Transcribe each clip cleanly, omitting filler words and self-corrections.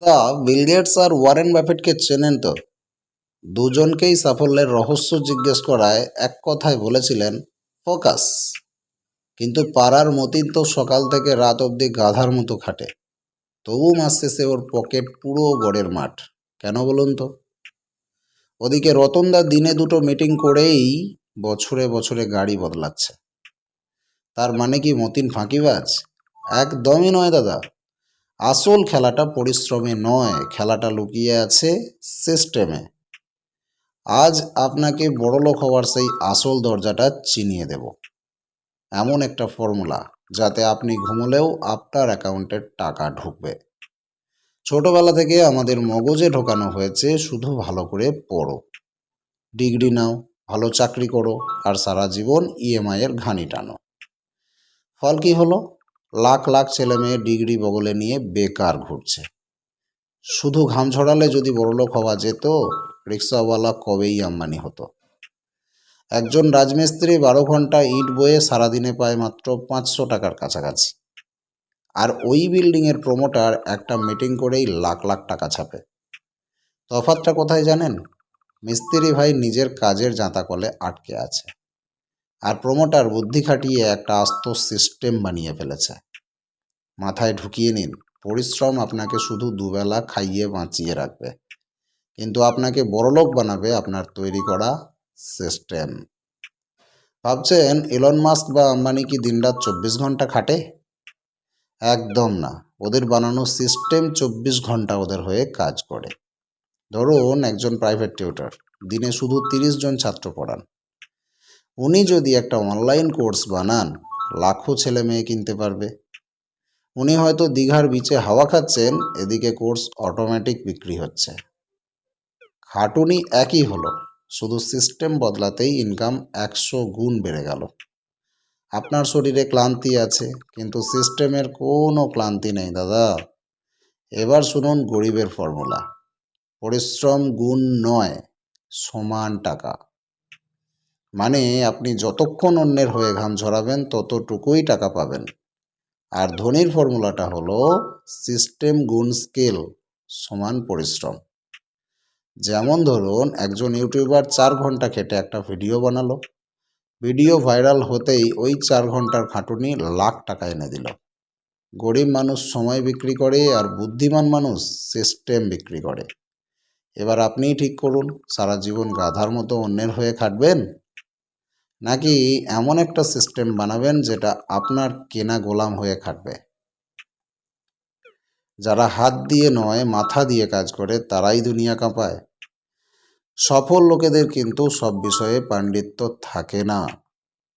তা Bill Gates আর Warren বাফেটকে চেনেন তো? দুজনকেই সাফল্যের রহস্য জিজ্ঞেস করায় এক কথায় বলেছিলেন, ফোকাস। কিন্তু পাড়ার মতিন তো সকাল থেকে রাত অবধি গাধার মতো খাটে, তবু মাস শেষে ওর পকেট পুরো গড়ের মাঠ। কেন বলুন তো? ওদিকে রতনদা দিনে দুটো মিটিং করেই বছরে বছরে গাড়ি বদলাচ্ছে। তার মানে কি মতিন ফাঁকিবাজ? একদমই নয় দাদা। আসল খেলাটা পরিশ্রমে নয়, খেলাটা লুকিয়ে আছে সিস্টেমে। আজ আপনাকে বড়লোক হওয়ার সেই আসল দরজাটা চিনিয়ে দেব। এমন একটা ফর্মুলা যাতে আপনি ঘুমোলেও আপনার অ্যাকাউন্টে টাকা ঢুকবে। ছোটবেলা থেকে আমাদের মগজে ঢোকানো হয়েছে শুধু ভালো করে পড়ো, ডিগ্রি নাও, ভালো চাকরি করো, আর সারা জীবন ইএমআই এর ঘানি টানো। ফল কি হলো? লাখ লাখ ছেলে মেয়ে ডিগ্রি বগলে নিয়ে বেকার ঘুরছে। শুধু ঘাম ঝরালে যদি বড়লোক হওয়া যেত, রিক্সাওয়ালা কবেই আম্বানি হতো। একজন রাজমিস্ত্রি 12 ঘন্টা ইট বয়ে সারাদিনে পায় মাত্র 500 টাকার কাছাকাছি। আর ওই বিল্ডিংয়ের প্রমোটার একটা মিটিং করেই লাখ লাখ টাকা ছাপে। তফাৎটা কোথায় জানেন? মিস্ত্রি ভাই নিজের কাজের জাঁতাকলে আটকে আছে, আর প্রমোটার বুদ্ধি খাটিয়ে একটা আস্ত সিস্টেম বানিয়ে ফেলেছে। মাথায় ঢুকিয়ে নিন, পরিশ্রম আপনাকে শুধু দুবেলা খাইয়ে বাঁচিয়ে রাখবে, কিন্তু আপনাকে বড়লোক বানাবে আপনার তৈরি করা সিস্টেম। ভাবছেন ইলন মাস্ক বা আম্বানি কি দিনরাত 24 ঘন্টা খাটে? একদম না। ওদের বানানো সিস্টেম 24 ঘন্টা ওদের হয়ে কাজ করে। ধরুন একজন প্রাইভেট টিউটর দিনে শুধু 30 জন ছাত্র পড়ান। উনি যদি একটা অনলাইন কোর্স বানান, লাখো ছেলে মেয়ে কিনতে পারবে। উনি হয়তো দীঘার বিচে হাওয়া খাচ্ছেন, এদিকে কোর্স অটোমেটিক বিক্রি হচ্ছে। খাটুনি একই হলো, শুধু সিস্টেম বদলাতেই ইনকাম 100 গুণ বেড়ে গেল। আপনার শরীরে ক্লান্তি আছে, কিন্তু সিস্টেমের কোনো ক্লান্তি নেই দাদা। এবার শুনুন গরিবের ফর্মুলা। পরিশ্রম গুণ নয়, সমান টাকা। মানে আপনি যতক্ষণ অন্যের হয়ে ঘাম ঝরাবেন ততটুকুই টাকা পাবেন। আর ধনীর ফর্মুলাটা হলো সিস্টেম গুণ স্কিল সমান পরিশ্রম। যেমন ধরুন একজন ইউটিউবার 4 ঘন্টা খেটে একটা ভিডিও বানালো। ভিডিও ভাইরাল হতেই ওই 4 ঘন্টার খাটুনি লাখ টাকা এনে দিল। গরিব মানুষ সময় বিক্রি করে, আর বুদ্ধিমান মানুষ সিস্টেম বিক্রি করে। এবার আপনিই ঠিক করুন, সারা জীবন গাধার মতো অন্যের হয়ে খাটবেন, নাকি এমন একটা সিস্টেম বানাবেন যেটা আপনার কেনা গোলাম হয়ে খাটবে। যারা হাত দিয়ে নয় মাথা দিয়ে কাজ করে তারাই দুনিয়া কাঁপায়। সফল লোকেদের কিন্তু সব বিষয়ে পাণ্ডিত্য থাকে না।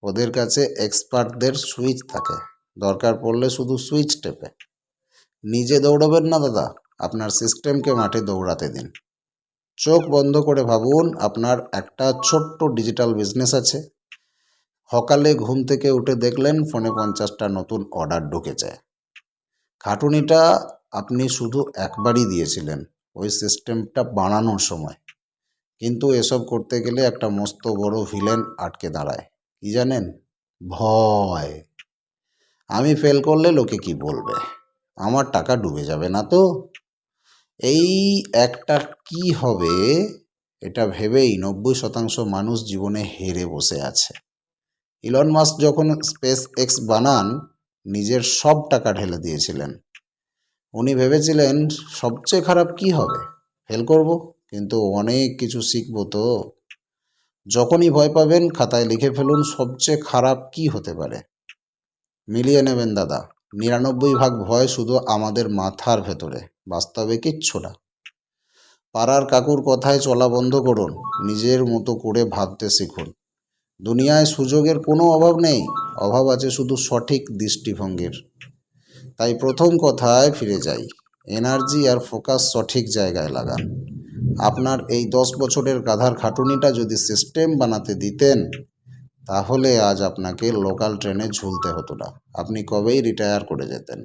ওদের কাছে এক্সপার্টদের সুইচ থাকে, দরকার পড়লে শুধু সুইচ টেপে। নিজে দৌড়াবেন না দাদা, আপনার সিস্টেমকে মাঠে দৌড়াতে দিন। চোখ বন্ধ করে ভাবুন, আপনার একটা ছোট্ট ডিজিটাল বিজনেস আছে। সকালে ঘুম থেকে উঠে দেখলেন ফোনে 50টা নতুন অর্ডার ঢুকেছে। খাটুনিটা আপনি শুধু একবারই দিয়েছিলেন, ওই সিস্টেমটা বানানোর সময়। কিন্তু এসব করতে গেলে একটা মস্ত বড় ভিলেন আটকে দাঁড়ায়। কি জানেন? ভয়। আমি ফেল করলে লোকে কি বলবে? আমার টাকা ডুবে যাবে না তো? এই একটা কি হবে, এটা ভেবেই 90% মানুষ জীবনে হেরে বসে আছে। ইলন মাস্ক যখন স্পেস এক্স বানান, নিজের সব টাকা ঢেলে দিয়েছিলেন। উনি ভেবেছিলেন সবচেয়ে খারাপ কি হবে? ফেল করব, কিন্তু অনেক কিছু শিখবো তো। যখনই ভয় পাবেন খাতায় লিখে ফেলুন সবচেয়ে খারাপ কি হতে পারে। মিলিয়ে নেবেন দাদা, 99 ভাগ ভয় শুধু আমাদের মাথার ভেতরে, বাস্তবে কিচ্ছু না। পাড়ার কাকুর কথায় চলা বন্ধ করুন, নিজের মতো করে ভাবতে শিখুন। দুনিয়ায় সুযোগের কোনো অভাব নেই, অভাব আছে শুধু সঠিক দৃষ্টিভঙ্গির। তাই প্রথম কথায় ফিরে যাই, এনার্জি আর ফোকাস সঠিক জায়গায় লাগান। আপনার এই 10 বছরের গাধার খাটুনিটা যদি সিস্টেম বানাতে দিতেন, তাহলে আজ আপনাকে লোকাল ট্রেনে ঝুলতে হতো না, আপনি কবেই রিটায়ার করে যেতেন।